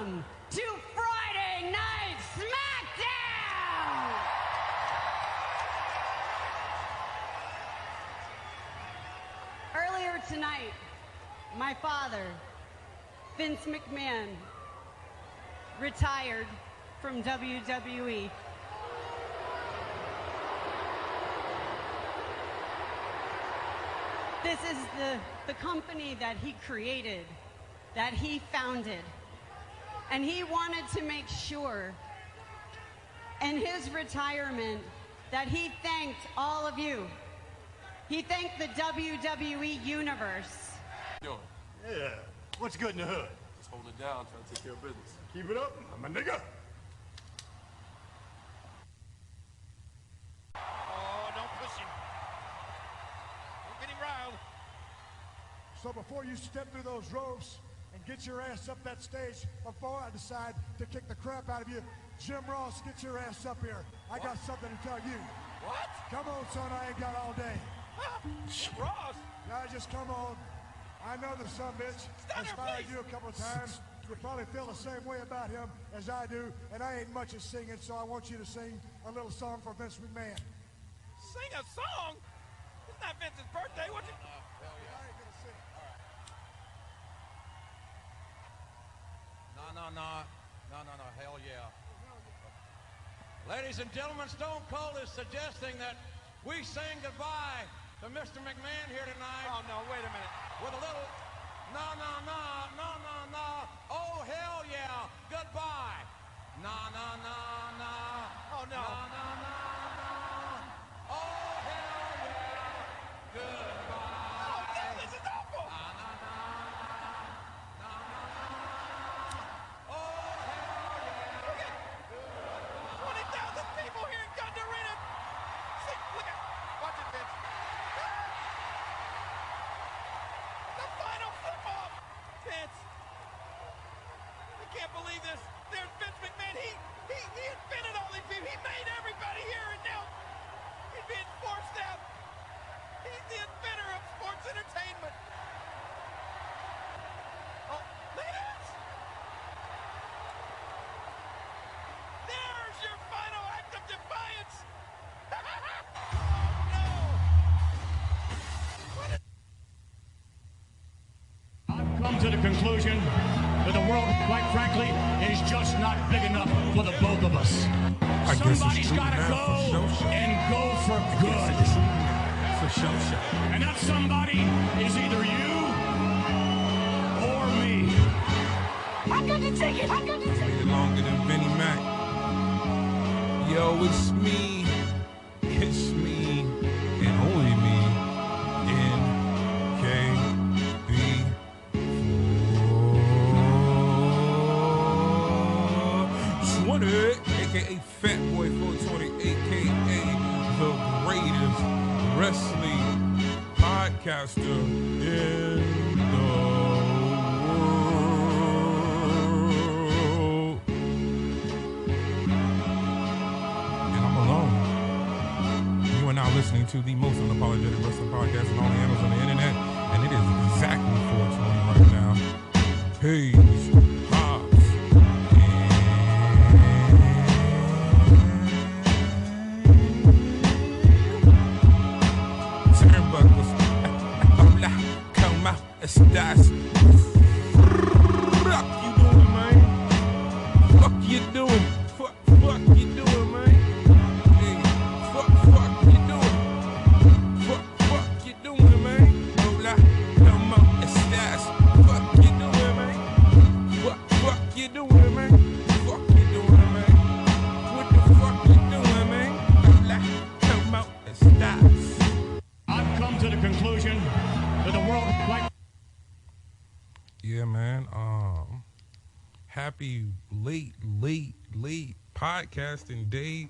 welcome to Friday Night Smackdown! Earlier tonight, my father, Vince McMahon, retired from WWE. This is the company that he created, that he founded. And he wanted to make sure in his retirement that he thanked all of you. He thanked the WWE Universe. Yeah, what's good in the hood? Just hold it down, trying to take care of business. Keep it up, I'm a nigga. Oh, don't push him. Don't get him riled. So before you step through those ropes and get your ass up that stage, before I decide to kick the crap out of you, Jim Ross, get your ass up here. I got something to tell you. What? Come on, son, I ain't got all day. Ross! Now just come on. I know the sumbitch inspired you a couple of times. You probably feel the same way about him as I do, and I ain't much at singing, so I want you to sing a little song for Vince McMahon. Sing a song? It's not Vince's birthday. What you... Hell yeah. I ain't gonna sing. All right. No, hell yeah. Ladies and gentlemen, Stone Cold is suggesting that we sing goodbye to Mr. McMahon here tonight. Oh, no, wait a minute. With a little, no. Oh, hell yeah, goodbye. No. Oh, no. No. Oh, hell yeah, goodbye. Oh, no, this is awful. No. Oh, hell yeah. 20,000 people here in Thunder Arena. See, look at, watch it, Vince. The final flip-off. Vince. I can't believe this. There's Vince McMahon. He invented all these people. He made everybody here, and now he's being forced out. He's the inventor of sports entertainment. Oh, ladies! There's your final act of defiance. I've come to the conclusion that the world, quite frankly, is just not big enough for the both of us. Somebody's got to go and go for good. And that somebody is either you or me. I got the ticket! Longer than Benny Mac. Yo, it's me, and only me, Nkb420, aka Fat Boy 420, aka the greatest wrestling podcaster in the world. And I'm alone. You are now listening to the most unapologetic wrestling podcast on all the handles on the internet, and it is exactly 420 right now. Paige, Hobbs, That's fuck you doing, man? Fuck you doing? Fuck you doing, man? Hey, fuck you doing? Fuck you doing, man? Hola, come on, it's that. Fuck you doing, man? Fuck you doing, man? Fuck you doing, man? What the fuck you doing, man? Hola, come on, it's that. I've come to the conclusion that the world, like. Yeah, man. Happy late podcasting day.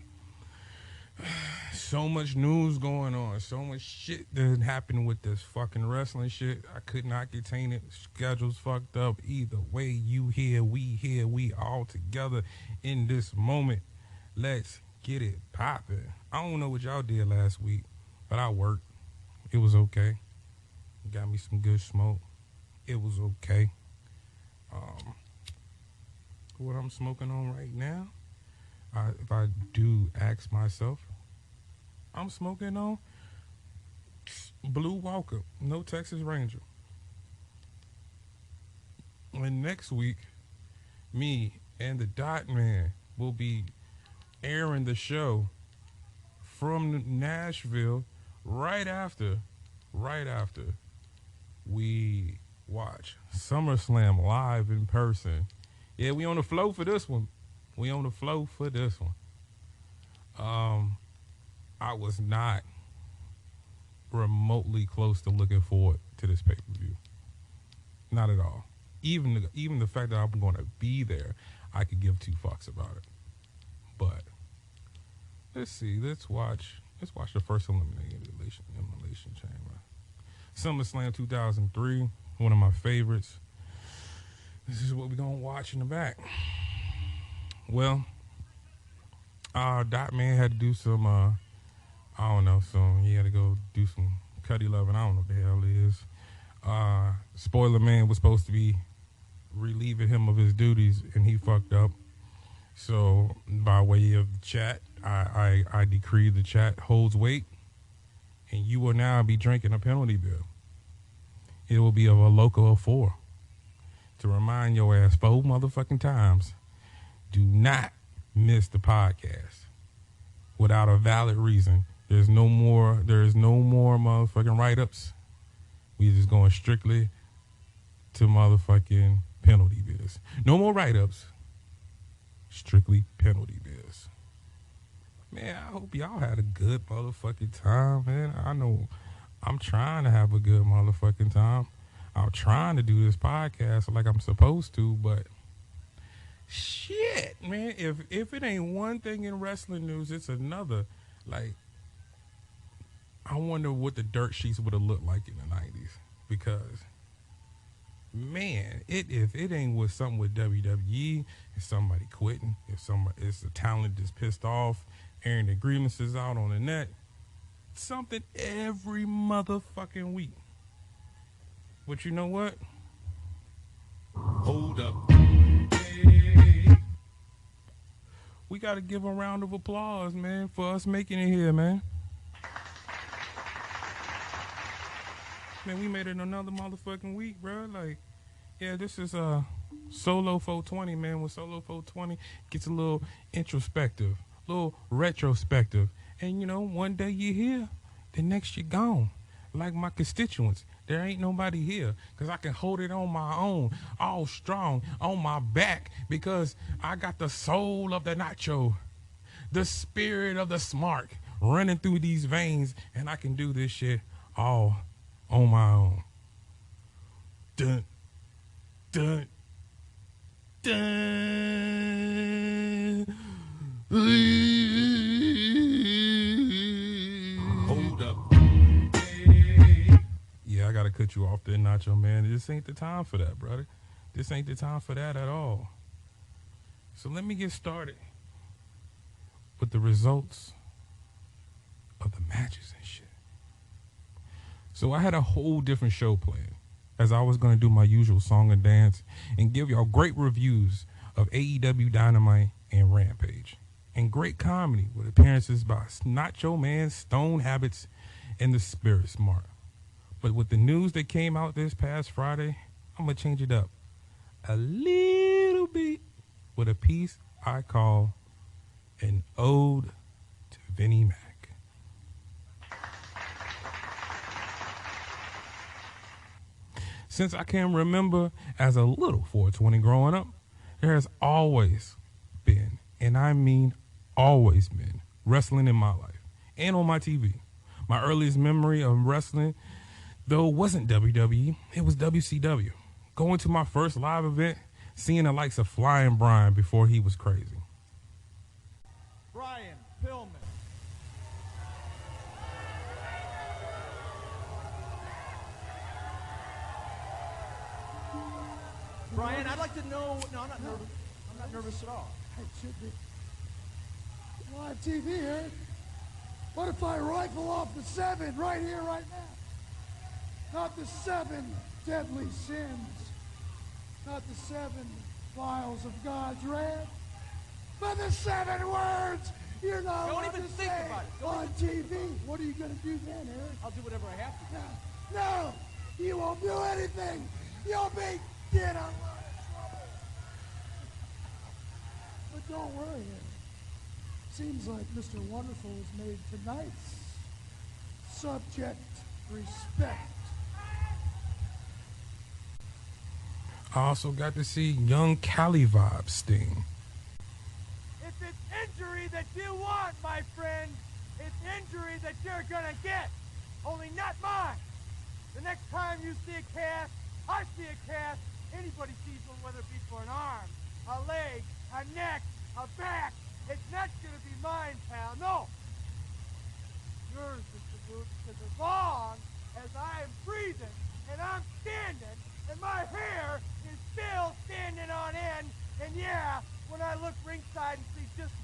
So much news going on. So much shit that happened with this fucking wrestling shit. I could not contain it. Schedule's fucked up. Either way, you here, we all together in this moment. Let's get it popping. I don't know what y'all did last week, but I worked. It was okay. Got me some good smoke. It was okay. for what I'm smoking on right now, if I do ask myself, I'm smoking on Blue Walker, no Texas Ranger. And next week, me and the Dotman will be airing the show from Nashville right after we watch SummerSlam live in person. Yeah, we on the flow for this one. I was not remotely close to looking forward to this pay-per-view. Not at all. Even the fact that I'm going to be there, I could give two fucks about it. But let's see. Let's watch the first elimination chamber. SummerSlam 2003, one of my favorites. This is what we're going to watch in the back. Well, Dotman had to do some, he had to go do some Cuddy Lovin'. I don't know what the hell it is. Spoiler Man was supposed to be relieving him of his duties, and he fucked up. So, by way of the chat, I decree the chat holds weight, and you will now be drinking a penalty bill. It will be of a local of 4. To remind your ass 4 motherfucking times, do not miss the podcast without a valid reason. There's no more motherfucking write-ups. We just going strictly to motherfucking penalty bills. No more write-ups. Strictly penalty bills. Man, I hope y'all had a good motherfucking time, man. I know I'm trying to have a good motherfucking time. I'm trying to do this podcast like I'm supposed to, but shit, man. If it ain't one thing in wrestling news, it's another. Like, I wonder what the dirt sheets would have looked like in the 90s. Because, man, if it ain't with something with WWE, if somebody quitting, it's a talent that's pissed off, airing their grievances out on the net, something every motherfucking week. But you know what? Hold up. We got to give a round of applause, man, for us making it here, man. Man, we made it another motherfucking week, bro. Like, yeah, this is Solo 420, man. With Solo 420, gets a little introspective, a little retrospective. And, you know, one day you're here, the next you're gone. Like my constituents. There ain't nobody here because I can hold it on my own, all strong, on my back, because I got the soul of the nacho, the spirit of the smart running through these veins, and I can do this shit all on my own. Dun, dun, dun. Hold up. Yeah, I gotta cut you off there, Nacho, man. This ain't the time for that, brother. This ain't the time for that at all. So let me get started with the results of the matches and shit. So I had a whole different show planned, as I was gonna do my usual song and dance and give y'all great reviews of AEW Dynamite and Rampage, and great comedy with appearances by Nacho Man, Stone Habits, and the Spirit Smart. But with the news that came out this past Friday, I'm going to change it up a little bit with a piece I call an ode to Vinnie Mac. Since I can remember as a little 420 growing up, there has always been, and I mean always been, wrestling in my life and on my TV. My earliest memory of wrestling, though, wasn't WWE, it was WCW. Going to my first live event, seeing the likes of Flying Brian before he was crazy. Brian Pillman. Brian, I'd like to know. No, I'm not nervous. I'm not nervous at all. It should be. Live TV here. What if I rifle off the 7 right here, right now? Not the 7 deadly sins. Not the 7 vials of God's wrath. But the 7 words you're not Don't allowed even to think say about it. on TV. What are you going to do then, Eric? I'll do whatever I have to. No, you won't do anything. You'll be in a lot of trouble. But don't worry, Eric. Seems like Mr. Wonderful has made tonight's subject respect. I also got to see young Cali Vibe Sting. If it's injury that you want, my friend, it's injury that you're gonna get. Only not mine. The next time you see a cast, I see a cast, anybody sees one, whether it be for an arm, a leg, a neck, a back, it's not gonna be mine, pal, no. Yours, Mr. Luke, because as long as I am breathing and I'm standing and my hair is still standing on end, and yeah, when I look ringside and see just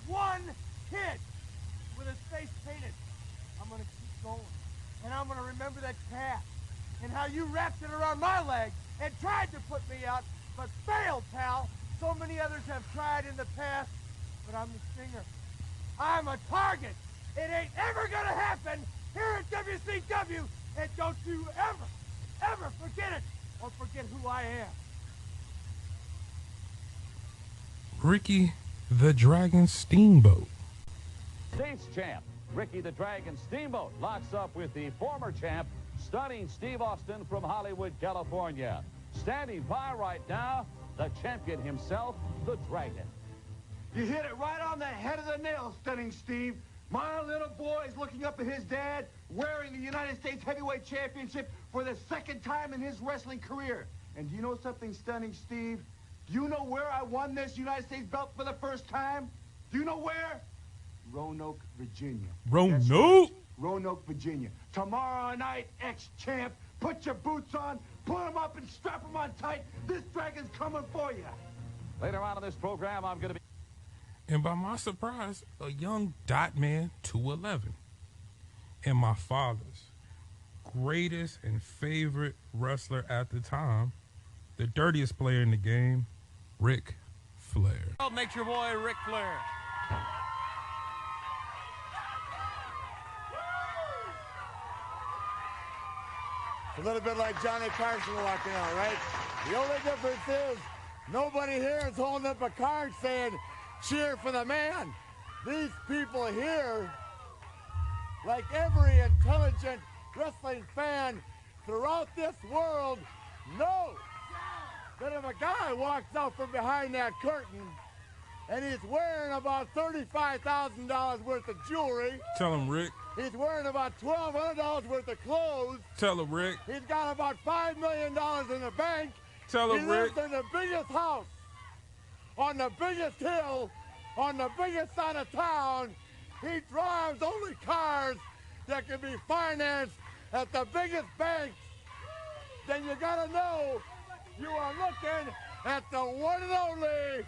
one kid with his face painted, I'm gonna keep going. And I'm gonna remember that cast and how you wrapped it around my leg and tried to put me out, but failed, pal. So many others have tried in the past, but I'm the stinger. I'm a target. It ain't ever gonna happen here at WCW, and don't you ever forget it or forget who I am. Ricky the Dragon Steamboat. States champ Ricky the Dragon Steamboat locks up with the former champ, stunning Steve Austin from Hollywood, California. Standing by right now, the champion himself, the Dragon. You hit it right on the head of the nail, stunning Steve. My little boy is looking up at his dad wearing the United States Heavyweight Championship for the 2nd time in his wrestling career. And do you know something, stunning Steve? Do you know where I won this United States belt for the first time? Do you know where? Roanoke, Virginia. Roanoke? Right. Roanoke, Virginia. Tomorrow night, ex-champ, put your boots on, put them up and strap them on tight. This Dragon's coming for you. Later on in this program, I'm going to be... And by my surprise, a young Dotman 211. And my father's greatest and favorite wrestler at the time, the dirtiest player in the game, Ric Flair. Make your boy Ric Flair. A little bit like Johnny Carson walking out, right? The only difference is nobody here is holding up a card saying, cheer for the man. These people here, like every intelligent wrestling fan throughout this world, know that if a guy walks out from behind that curtain and he's wearing about $35,000 worth of jewelry. Tell him, Rick. He's wearing about $1,200 worth of clothes. Tell him, Rick. He's got about $5 million in the bank. Tell him, He Rick. lives in the biggest house, on the biggest hill, on the biggest side of town. He drives only cars that can be financed at the biggest banks. Then you gotta know you are looking at the one and only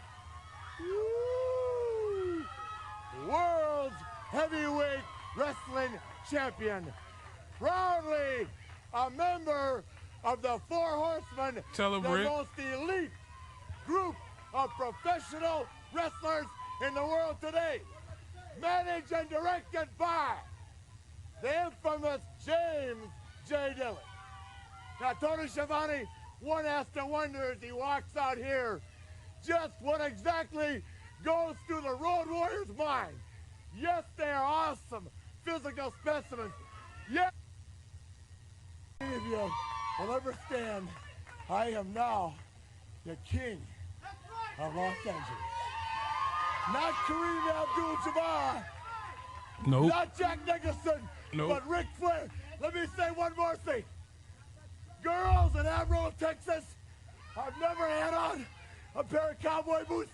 world's heavyweight wrestling champion. Proudly a member of the Four Horsemen, Tell him, the Rick. most elite group of professional wrestlers in the world today. Managed and directed by the infamous James J. Dillon. Now, Tony Schiavone, one has to wonder as he walks out here just what exactly goes through the Road Warriors' mind. Yes, they are awesome physical specimens. Yes, any of you will ever stand. I am now the king of Los Angeles. Not Kareem Abdul-Jabbar. Nope. Not Jack Nicholson. Nope. But Ric Flair. Let me say one more thing. Girls in Amarillo, Texas, I've never had on a pair of cowboy boots.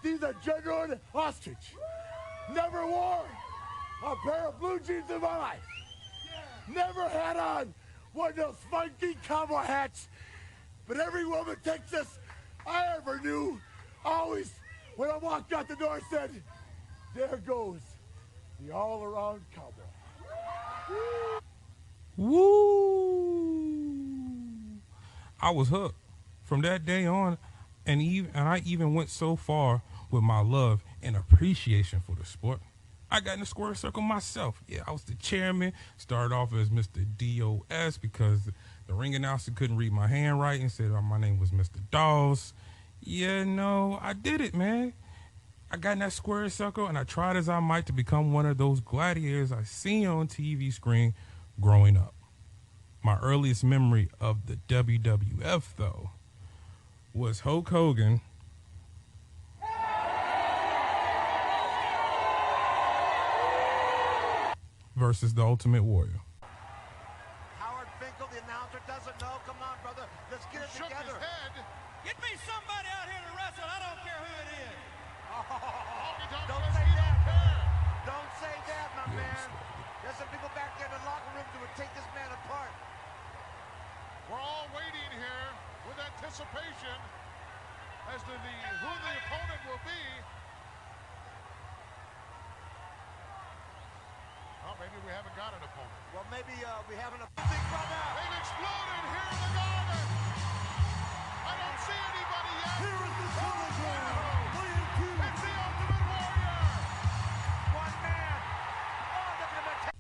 These are genuine ostrich. Never wore a pair of blue jeans in my life. Never had on one of those funky cowboy hats. But every woman in Texas I ever knew always, when I walked out the door, said, there goes the all-around cowboy. Woo! I was hooked. From that day on, And I even went so far with my love and appreciation for the sport. I got in the square circle myself. Yeah, I was the chairman. Started off as Mr. DOS because the ring announcer couldn't read my handwriting. Said my name was Mr. Dawes. Yeah, no, I did it, man. I got in that square circle, and I tried as I might to become one of those gladiators I seen on TV screen growing up. My earliest memory of the WWF, though, was Hulk Hogan versus the Ultimate Warrior. Howard Finkel, the announcer, doesn't know. Come on, brother. Let's get it together. Get me somebody out here to wrestle. I don't care who it is. Don't say that. Don't say that, my man. There's some people back there in the locker room that would take this man apart. We're all waiting here with anticipation as to who the opponent will be. Well, maybe we haven't got an opponent. Well, maybe we haven't. They've exploded here in the garden. I don't see anybody yet. Here is the challenger. It's the Ultimate Warrior. One man. Oh, look at him.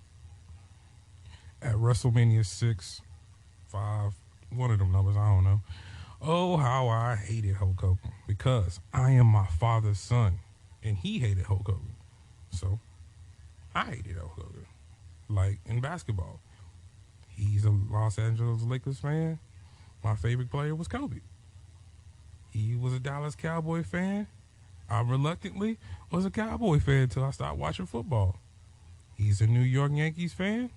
At WrestleMania 6, 5, one of them numbers, I don't know. Oh, how I hated Hulk Hogan because I am my father's son, and he hated Hulk Hogan. So I hated Hulk Hogan. Like in basketball, he's a Los Angeles Lakers fan. My favorite player was Kobe. He was a Dallas Cowboy fan. I reluctantly was a Cowboy fan until I stopped watching football. He's a New York Yankees fan.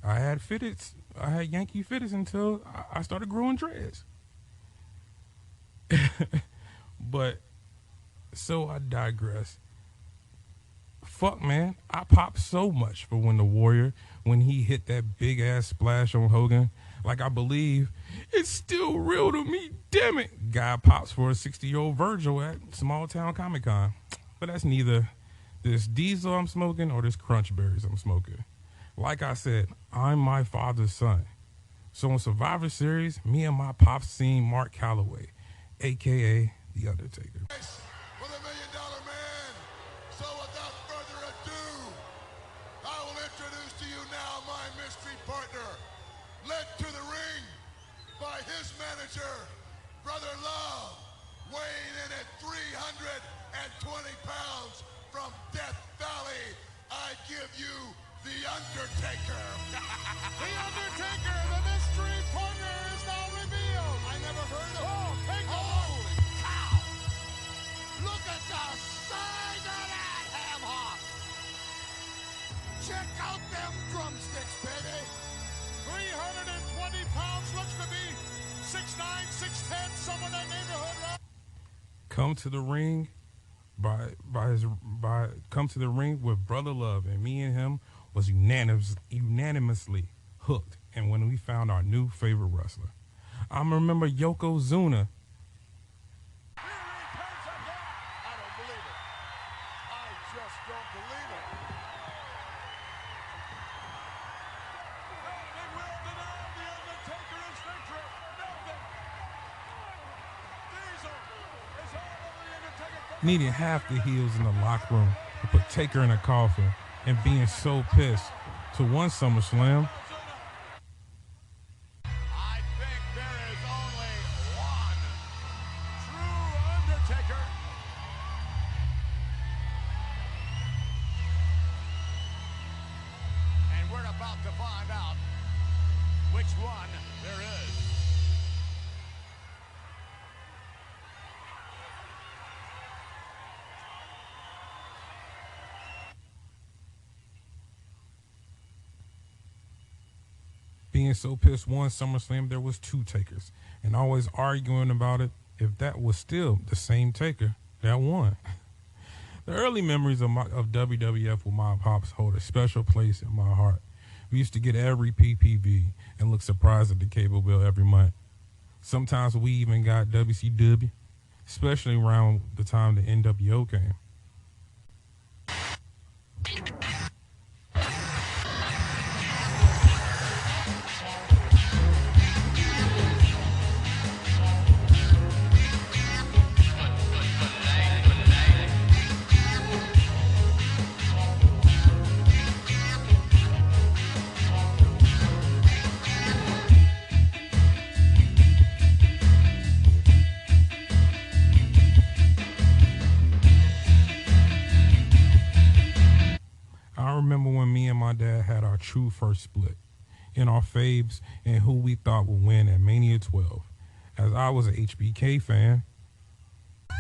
I had Yankee fitteds until I started growing dreads. But so I digress. Fuck, man, I popped so much for when he hit that big ass splash on Hogan. Like, I believe it's still real to me, damn it. Guy pops for a 60-year-old Virgil at Small Town Comic Con. But that's neither this Diesel I'm smoking or this Crunch Berries I'm smoking. Like I said, I'm my father's son. So in Survivor Series, me and my pops seen Mark Calloway, a.k.a. The Undertaker. For the $1 Million Man. So without further ado, I will introduce to you now my mystery partner, led to the ring by his manager, Brother Love, weighing in at 320 pounds from Death Valley. I give you The Undertaker. The Undertaker, the mystery partner, is now revealed. I never heard of him. Take a look. Cow. Look at the size of that ham hock. Check out them drumsticks, baby. 320 pounds, looks to be 6'9", 6'10", somewhere in that neighborhood, right? Come to the ring come to the ring with Brother Love, and me and him was unanimously hooked. And when we found our new favorite wrestler, I remember Yokozuna. I don't believe it. I just don't believe it. They will deny the Undertaker his victory. Nothing. Diesel is all over the Undertaker. Needing half the heels in the locker room to put Taker in a coffin, and being so pissed to one SummerSlam. I think there is only one true Undertaker. And we're about to find out which one there is. Being so pissed one SummerSlam, there was two Takers, and always arguing about it if that was still the same Taker that won. The early memories of WWF with my pops hold a special place in my heart. We used to get every PPV and look surprised at the cable bill every month. Sometimes we even got WCW, especially around the time the NWO came. true first split in our faves and who we thought would win at Mania 12. As I was an HBK fan, I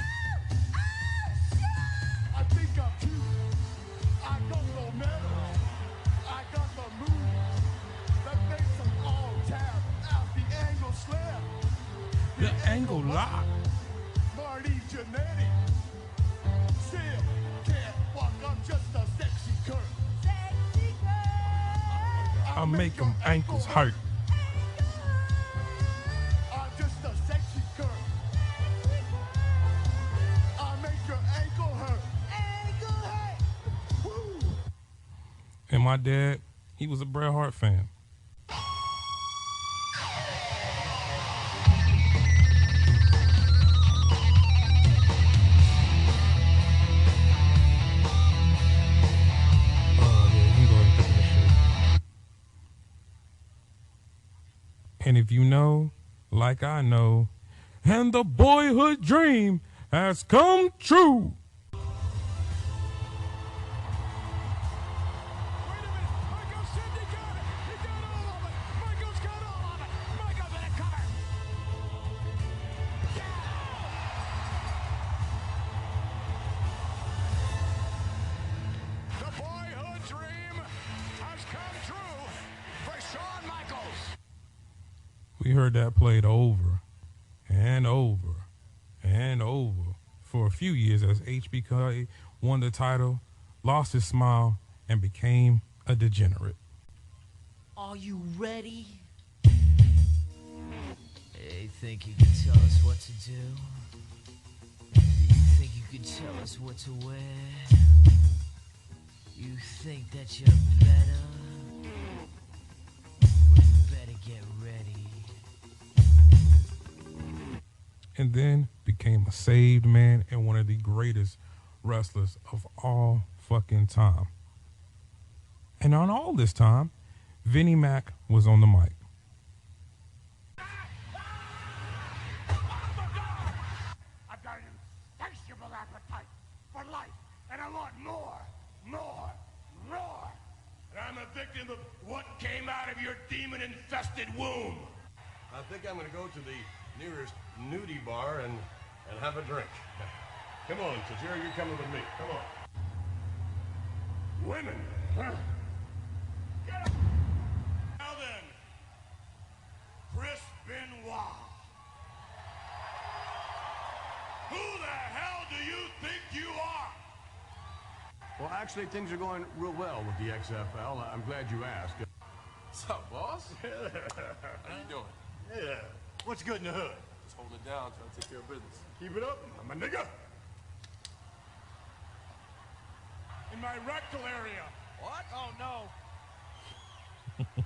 think I'm cute. I got the metal. I got the moves that makes them all tap out the angle slap. the angle lock. Marty Jannetty. Still can't walk. I'm just a sexy girl. Sexy girl. I'll make them ankles hurt. I'm just a sexy girl. I'll make your ankle hurt. Ankle hurt. Woo. And my dad, he was a Bret Hart fan. And if you know, like I know, and the boyhood dream has come true. The boyhood dream has come true for Shawn Michaels. We heard that played over and over and over for a few years as HBK won the title, lost his smile, and became a degenerate. Are you ready? Hey, think you can tell us what to do? Do you think you can tell us what to wear? You think that you're better? Well, you better get ready. And then became a saved man and one of the greatest wrestlers of all fucking time. And on all this time, Vinnie Mac was on the mic. I've got an insatiable appetite for life, and I want more. And I'm a victim of what came out of your demon-infested womb. I think I'm going to go to the nearest nudie bar and have a drink. Come on, Tajiri, you're coming with me. Come on. Women, huh? Get up. Now then, Chris Benoit. Who the hell do you think you are? Well, actually, things are going real well with the XFL. I'm glad you asked. What's up, boss? How you doing? Yeah. What's good in the hood? Just holding it down, trying to take care of business. Keep it up, I'm a nigga. In my rectal area. What? Oh, no.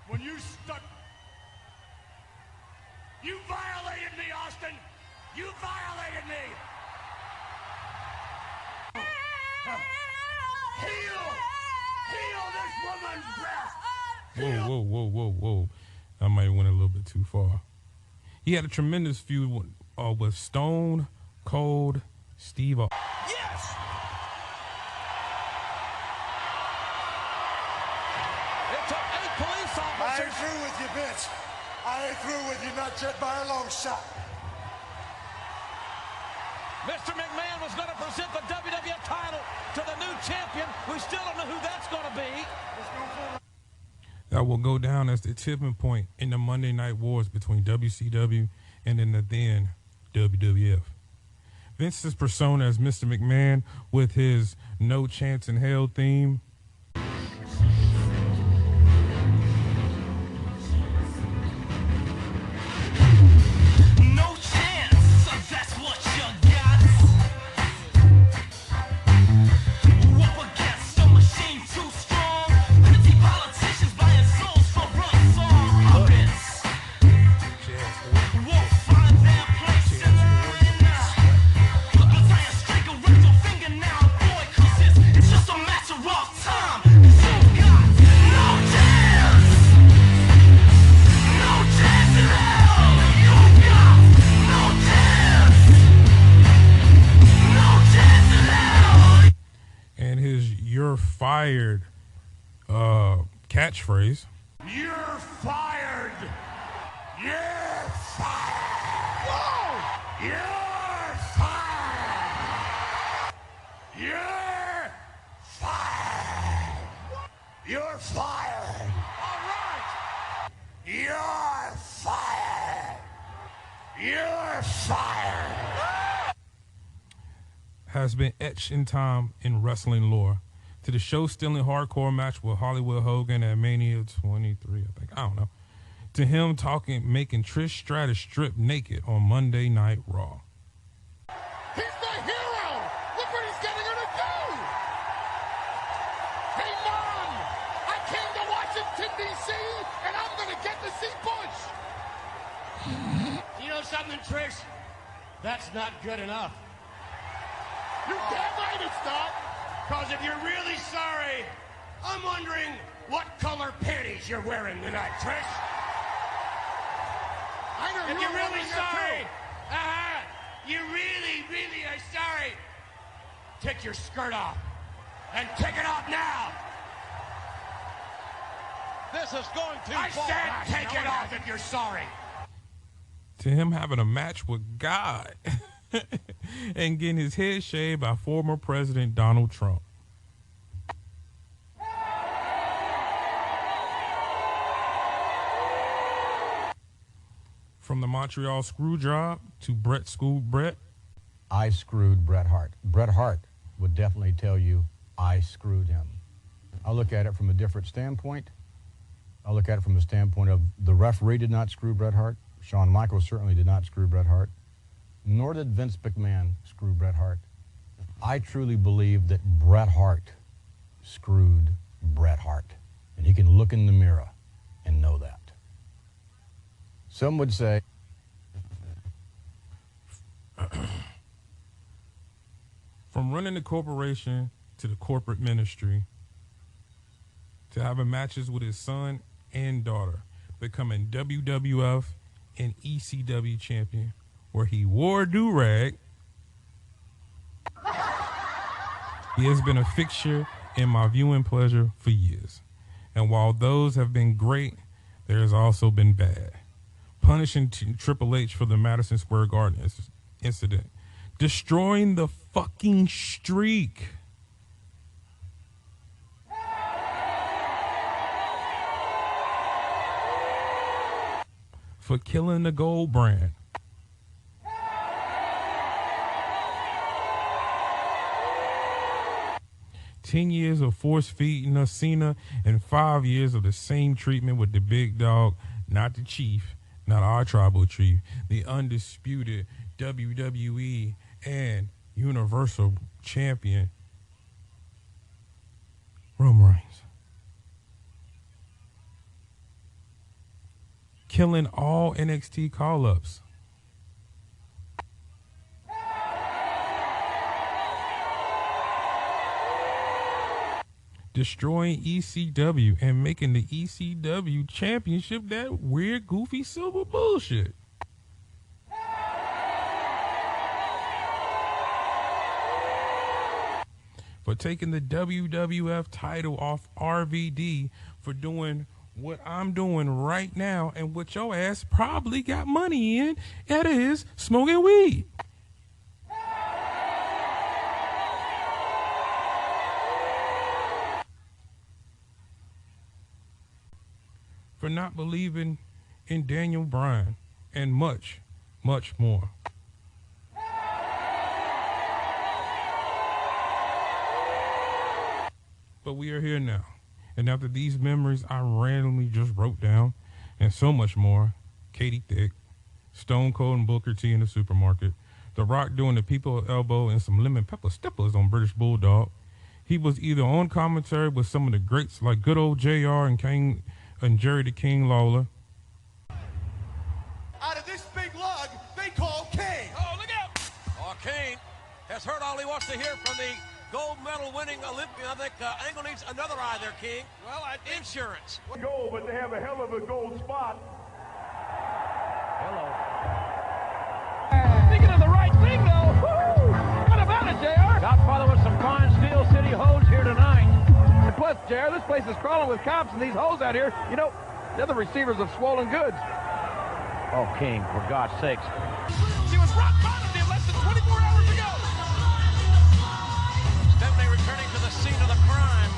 When you stuck... You violated me, Austin! You violated me! Heal this woman's breast! Whoa. I might have went a little bit too far. He had a tremendous feud with Stone Cold Steve O. Yes! It took 8 police I officers. ain't through with you, bitch. I ain't through with you, not yet by a long shot. Mr. McMahon was going to present the WWF title to the new champion. We still don't know who that's going to be. That will go down as the tipping point in the Monday Night Wars between WCW and then the then WWF. Vince's persona as Mr. McMahon with his No Chance in Hell theme. No chance, that's what you got. Up against a machine too strong. Petty politicians buying souls for run song puppets. Won't find their place in the arena. But I strike a rectal finger now, boy, 'cause it's just a matter of time. You got no chance. No chance in hell. You got no chance. No chance in hell. And his "You're Fired" catchphrase. You're fired! You're fired! Whoa! You're fired! You're fired! You're fired! All right! You're fired! You're fired! Has been etched in time in wrestling lore. To the show-stealing hardcore match with Hollywood Hogan at Mania 23, I think. I don't know. To him making Trish Stratus strip naked on Monday Night Raw. He's the hero! Look what he's getting her to do! Hey, Mom! I came to Washington, D.C., and I'm going to get to see Bush! You know something, Trish? That's not good enough. You're damn right it's not! Because if you're really sorry, I'm wondering what color panties you're wearing tonight, Trish. I know if you're really sorry, you really, really are sorry, take your skirt off and take it off now. This is going too I far. said take it off if you're sorry. To him having a match with God and getting his head shaved by former President Donald Trump. From the Montreal screw job to Brett schooled Brett. I screwed Bret Hart. Bret Hart would definitely tell you I screwed him. I look at it from a different standpoint. I look at it from the standpoint of the referee did not screw Bret Hart. Shawn Michaels certainly did not screw Bret Hart. Nor did Vince McMahon screw Bret Hart. I truly believe that Bret Hart screwed Bret Hart. And he can look in the mirror and know that. Some would say, from running the corporation to the corporate ministry, to having matches with his son and daughter, becoming WWF and ECW champion, where he wore a do-rag, he has been a fixture in my viewing pleasure for years. And while those have been great, there has also been bad. Punishing Triple H for the Madison Square Garden incident. Destroying the fucking streak. For killing the gold brand. $10 years of force feeding us Cena and 5 years of the same treatment with the big dog, not the chief, not our tribal chief, the undisputed WWE and Universal Champion, Roman Reigns. Killing all NXT call-ups. Destroying ECW and making the ECW championship that weird, goofy, silver bullshit. For taking the WWF title off RVD, for doing what I'm doing right now and what your ass probably got money in, that is smoking weed. For not believing in Daniel Bryan and much, much more. But we are here now. And after these memories I randomly just wrote down, and so much more, Katie Thick, Stone Cold and Booker T in the supermarket, The Rock doing the people elbow and some lemon pepper steppers on British Bulldog. He was either on commentary with some of the greats like good old JR and King and Jerry the King Lawler. Out of this big lug, they call Kane. Oh, look out! Oh, Kane has heard all he wants to hear from the gold medal winning Olympian. I think Angle needs another eye there, King. Well, insurance. Gold, but they have a hell of a gold spot. Hello. Thinking of the right thing, though. Woo! What about it, JR? Godfather with some fine Steel City hose here tonight. And plus, JR. This place is crawling with cops and these hoes out here. You know, they're the receivers of swollen goods. Oh, King, for God's sakes. She was rock bottom there less than 24 hours ago. Stephanie returning to the scene of the crime.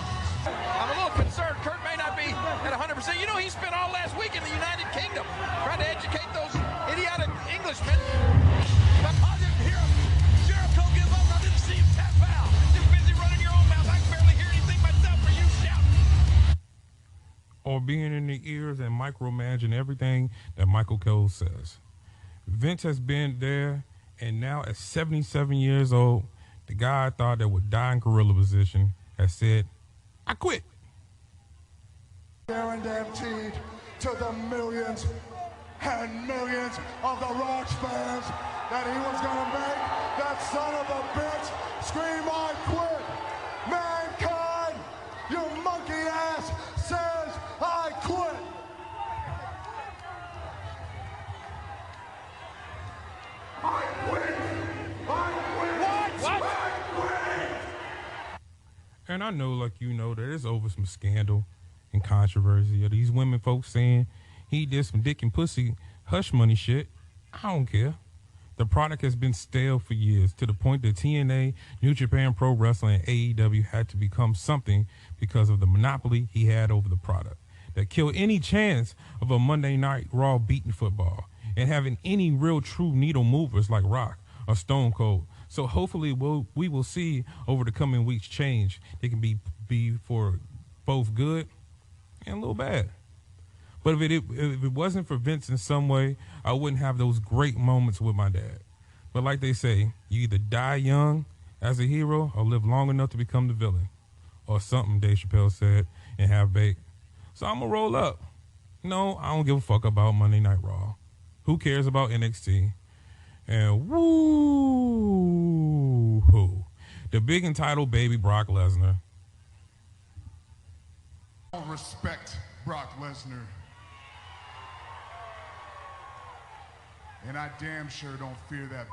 I'm a little concerned. Kurt may not be at 100%. You know, he spent all last week in the United Kingdom trying to educate those idiotic Englishmen. But I didn't hear him. Jericho give up. I didn't see him tap out. Too busy running your own mouth. I can barely hear anything myself for you shouting. Or being in the ears and micromanaging everything that Michael Cole says. Vince has been there, and now at 77 years old, the guy I thought that would die in gorilla position has said, I quit. Guaranteed to the millions and millions of the Rock's fans that he was going to make that son of a bitch scream, I quit. Mankind, you monkey ass, says, I quit. I quit. I quit. What? I quit. And I know, like you know, that it's over some scandal and controversy of these women folks saying he did some dick and pussy hush money shit. I don't care. The product has been stale for years, to the point that TNA, New Japan Pro Wrestling, and AEW had to become something because of the monopoly he had over the product that killed any chance of a Monday Night Raw beating football and having any real true needle movers like Rock or Stone Cold. So hopefully we will see over the coming weeks change. It can be for both good and a little bad. But if it wasn't for Vince in some way, I wouldn't have those great moments with my dad. But like they say, you either die young as a hero or live long enough to become the villain. Or something Dave Chappelle said and have bait. So I'm going to roll up. No, I don't give a fuck about Monday Night Raw. Who cares about NXT? And woo-hoo. The big entitled baby Brock Lesnar. I don't respect Brock Lesnar. And I damn sure don't fear that.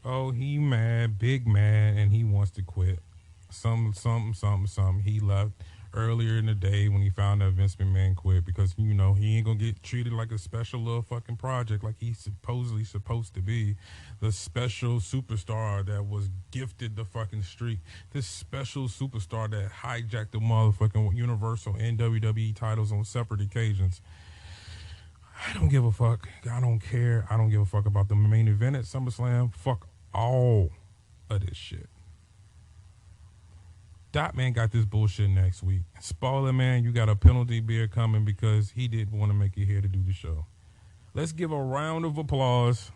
Oh, he mad, big mad, and he wants to quit. Something. He left earlier in the day when he found out Vince McMahon quit because, you know, he ain't gonna get treated like a special little fucking project like he's supposedly supposed to be. The special superstar that was gifted the fucking streak. This special superstar that hijacked the motherfucking Universal and WWE titles on separate occasions. I don't give a fuck. I don't care. I don't give a fuck about the main event at SummerSlam. Fuck all of this shit. Dotman got this bullshit next week. Spoiler, man, you got a penalty beer coming because he didn't want to make it here to do the show. Let's give a round of applause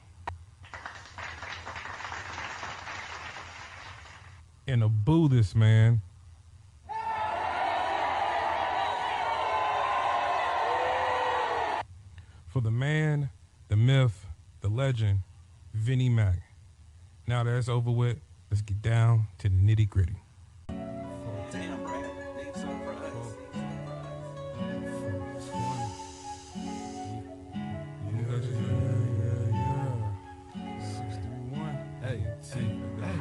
and a boo this man. For the man, the myth, the legend, Vinnie Mac. Now that's over with, let's get down to the nitty gritty. Damn, Brad. Need some for us.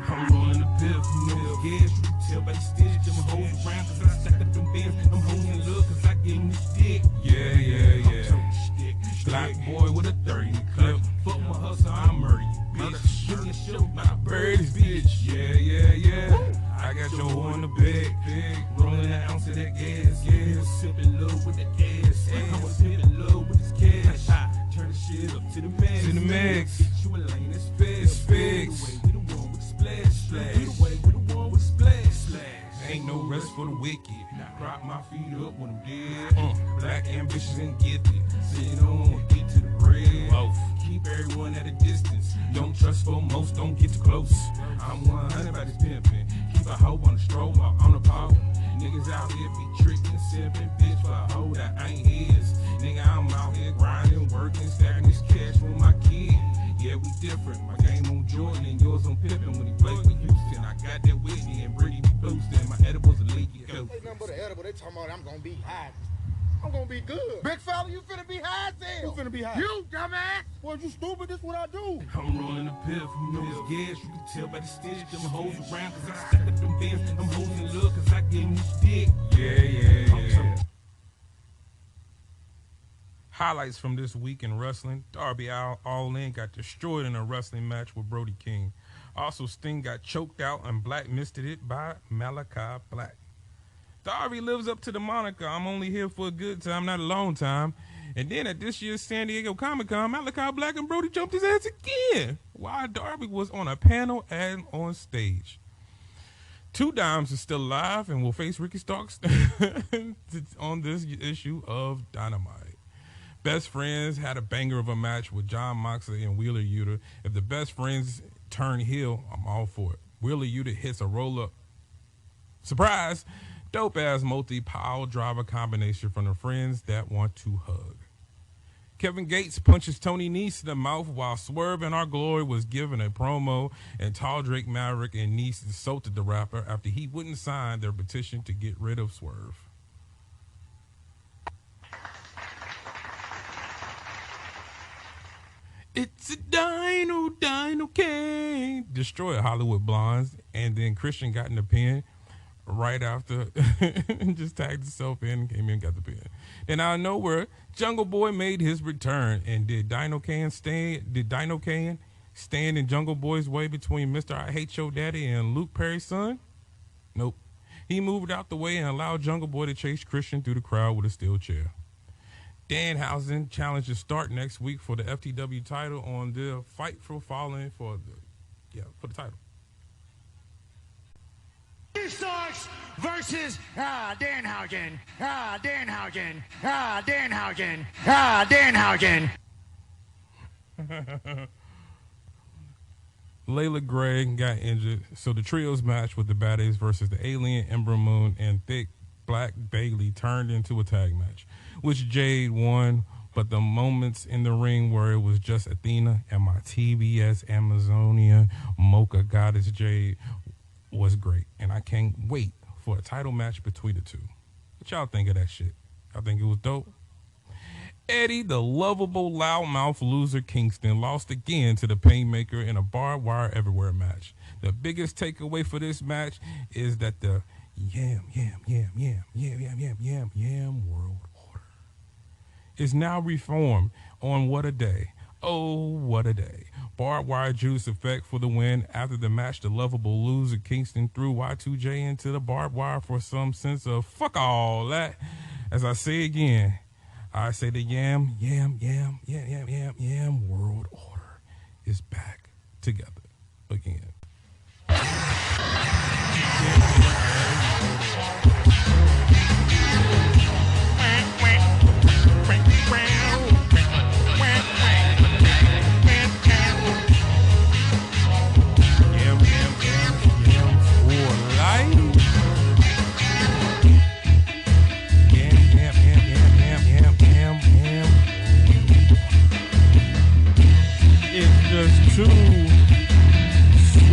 I'm rolling the pill from the gas. You can tell by the stitch. Them hoes around cause I stack up them bands. I'm hoes in love cause I give them the stick. Yeah. Black boy with a 30 in the clip. Fuck my hustle, I murder you, bitch. Give me a show, my bird is bitch. Yeah. I got your hoe in the bag, rolling an ounce of that gas. Sipping low with the ass. I was sipping low with this cash. Turn the shit up to the max. Get you a lane that's fast. We the one with the splash. We the one with the splash. Ain't no rest for the wicked. Prop my feet up when I'm dead. Black ambitious and gifted. Sitting on, get to the bread. Keep everyone at a distance. Don't trust for most, don't get too close. I'm 100 by this pimpin'. Keep a hoe on the stroll while on the pole. Niggas out here be trickin', sippin', bitch for a hoe that ain't his. Nigga, I'm out here grindin', workin', stacking this cash for my kid. Yeah, we different. My game on Jordan and yours on Pippin when he played with Houston. I got that Whitney and Brady be boostin'. My edibles are leaky. They nothing but an edible. They talking about I'm gonna be high. I'm gonna be good. Big fella, you finna be high as hell. Who finna be high? You, dumbass. Boy, you stupid. This what I do. I'm rolling a piff, you know it's gas. You can tell by the stench, them hoes around, cause I stack up them bands. Them hoes in love, cause I give them this dick. Yeah. Highlights from this week in wrestling. Darby Allin got destroyed in a wrestling match with Brody King. Also, Sting got choked out and Black misted it by Malachi Black. Darby lives up to the moniker, I'm only here for a good time, not a long time. And then at this year's San Diego Comic-Con, Malachi Black and Brody jumped his ass again while Darby was on a panel and on stage. Two Dimes is still alive and will face Ricky Starks on this issue of Dynamite. Best Friends had a banger of a match with Jon Moxley and Wheeler Yuta. If the Best Friends turn heel, I'm all for it. Wheeler Yuta hits a roll-up. Surprise! Dope-ass multi-pile driver combination from the Friends that want to hug. Kevin Gates punches Tony Nese in the mouth while Swerve in Our Glory was given a promo, and Tall Drake Maverick and Nese insulted the rapper after he wouldn't sign their petition to get rid of Swerve. It's a Dino King. Destroyed Hollywood Blondes, and then Christian got in the pen right after and just tagged himself in and came in and got the pin. Then out of nowhere, Jungle Boy made his return. And did Dino Can stand in Jungle Boy's way between Mr. I Hate Your Daddy and Luke Perry's son? Nope. He moved out the way and allowed Jungle Boy to chase Christian through the crowd with a steel chair. Danhausen challenges start next week for the FTW title on the Fight for Falling for the title. Starks versus Danhausen. Danhausen. Layla Gray got injured, so the trios match with the Baddies versus the Alien, Ember Moon, and Thick Black Bailey turned into a tag match, which Jade won, but the moments in the ring where it was just Athena and my TBS Amazonia Mocha Goddess Jade was great, and I can't wait for a title match between the two. What y'all think of that shit? I think it was dope. Eddie, the lovable loudmouth loser Kingston, lost again to the Painmaker in a barbed wire everywhere match. The biggest takeaway for this match is that the Yam World Order is now reformed on What a Day. Oh, what a day. Barbed wire juice effect for the win. After the match, the lovable loser Kingston threw Y2J into the barbed wire for some sense of fuck all that. As I say again, I say the Yam World Order is back together again. It's just too sweet.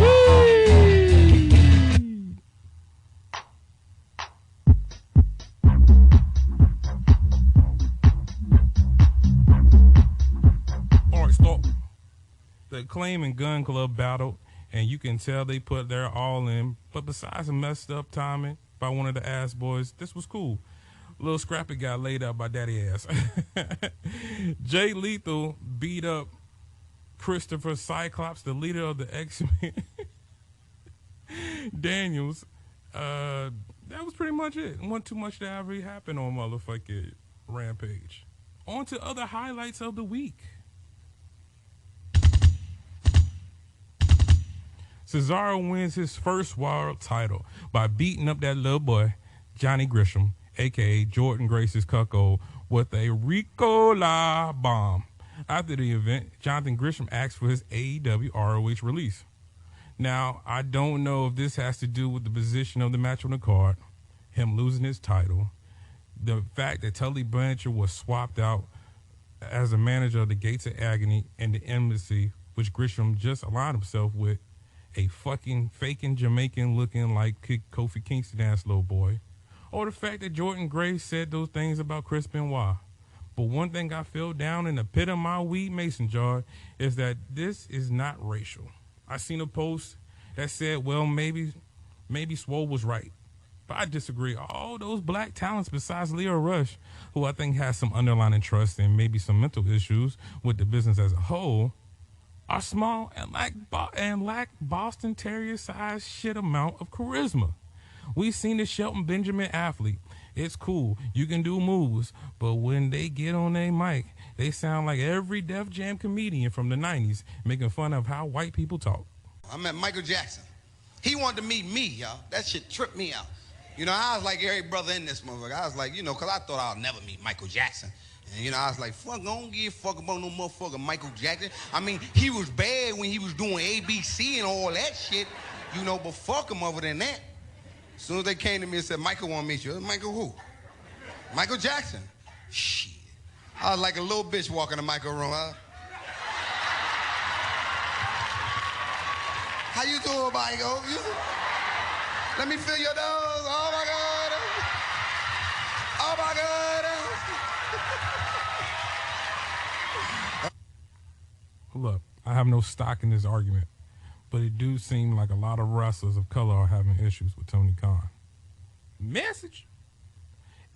All right, stop. The Acclaim and Gun Club battled, and you can tell they put their all in. But besides a messed up timing by one of the ass boys, this was cool. Little Scrappy got laid out by Daddy Ass. Jay Lethal beat up Christopher Cyclops, the leader of the X-Men. Daniels. That was pretty much it. Wasn't too much that ever happened on motherfucking Rampage. On to other highlights of the week. Cesaro wins his first world title by beating up that little boy, Johnny Grisham, a.k.a. Jordan Grace's cuckold, with a Ricola bomb. After the event, Jonathan Grisham asked for his AEW ROH release. Now, I don't know if this has to do with the position of the match on the card, him losing his title, the fact that Tully Blanchard was swapped out as a manager of the Gates of Agony and the Embassy, which Grisham just aligned himself with, a fucking faking Jamaican looking like Kofi Kingston ass little boy, or the fact that Jordan Grace said those things about Chris Benoit. But one thing I feel down in the pit of my weed mason jar is that this is not racial. I seen a post that said, well, maybe Swole was right. But I disagree. All those black talents besides Leo Rush, who I think has some underlying trust and maybe some mental issues with the business as a whole, are small and lack Boston Terrier-sized shit amount of charisma. We've seen the Shelton Benjamin athlete. It's cool. You can do moves. But when they get on their mic, they sound like every Def Jam comedian from the 90s making fun of how white people talk. I met Michael Jackson. He wanted to meet me, y'all. That shit tripped me out. You know, I was like every brother in this motherfucker. I was like, you know, because I thought I'll never meet Michael Jackson. And, you know, I was like, fuck, I don't give a fuck about no motherfucker Michael Jackson. I mean, he was bad when he was doing ABC and all that shit, you know, but fuck him other than that. As soon as they came to me and said, Michael want to meet you. Michael who? Michael Jackson. Shit. I was like a little bitch walking to Michael room, huh? How you doing, Michael? Let me feel your nose. Oh, my God. Oh, my God. Look, I have no stock in this argument, but it do seem like a lot of wrestlers of color are having issues with Tony Khan. Message.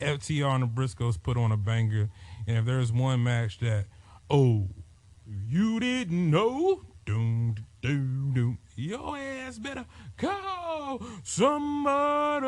FTR and the Briscoes put on a banger, and if there's one match that, oh, you didn't know, doom, doom, doom, your ass better call somebody.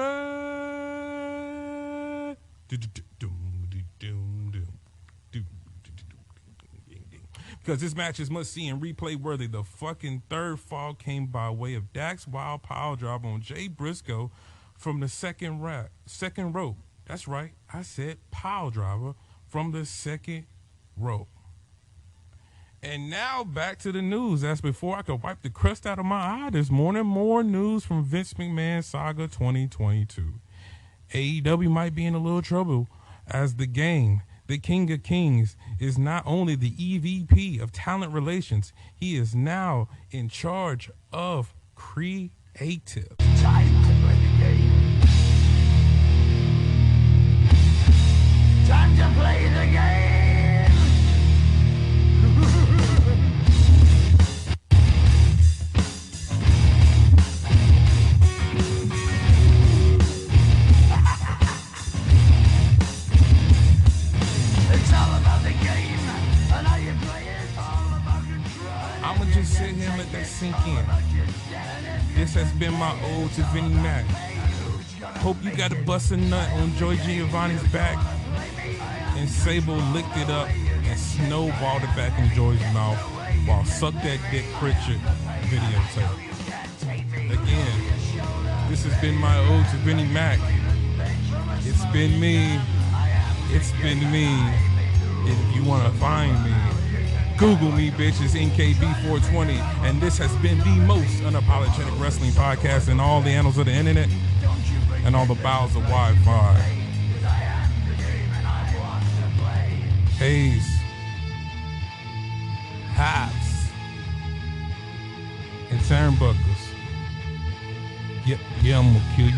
Because this match is must-see and replay-worthy. The fucking third fall came by way of Dax Wild Power Drop on Jay Briscoe from the second rope. That's right, I said pile driver from the second rope. And now back to the news. That's before I could wipe the crust out of my eye this morning. More news from Vince McMahon Saga 2022. AEW might be in a little trouble as the Game, the King of Kings, is not only the EVP of talent relations, he is now in charge of creative. Time to play the game. Time to play the game. It's all about the game, and how you play it. All about control. I'ma just sit here and let that sink in. This has been my ode to Vinnie Mac. Hope you got to bust a nut on Joy Giovanni's back, and Sable licked it up and snowballed it back in Joy's mouth while Suck That Dick Pritchard videotape. Again, this has been my ode to Vinnie Mac. It's been me. It's been me. And if you want to find me, Google me, bitches, Nkb420. And this has been the most unapologetic wrestling podcast in all the annals of the internet and all the bowels of Wi-Fi. Hayes, Haps, and turnbuckles. Yeah, I'm gonna kill you.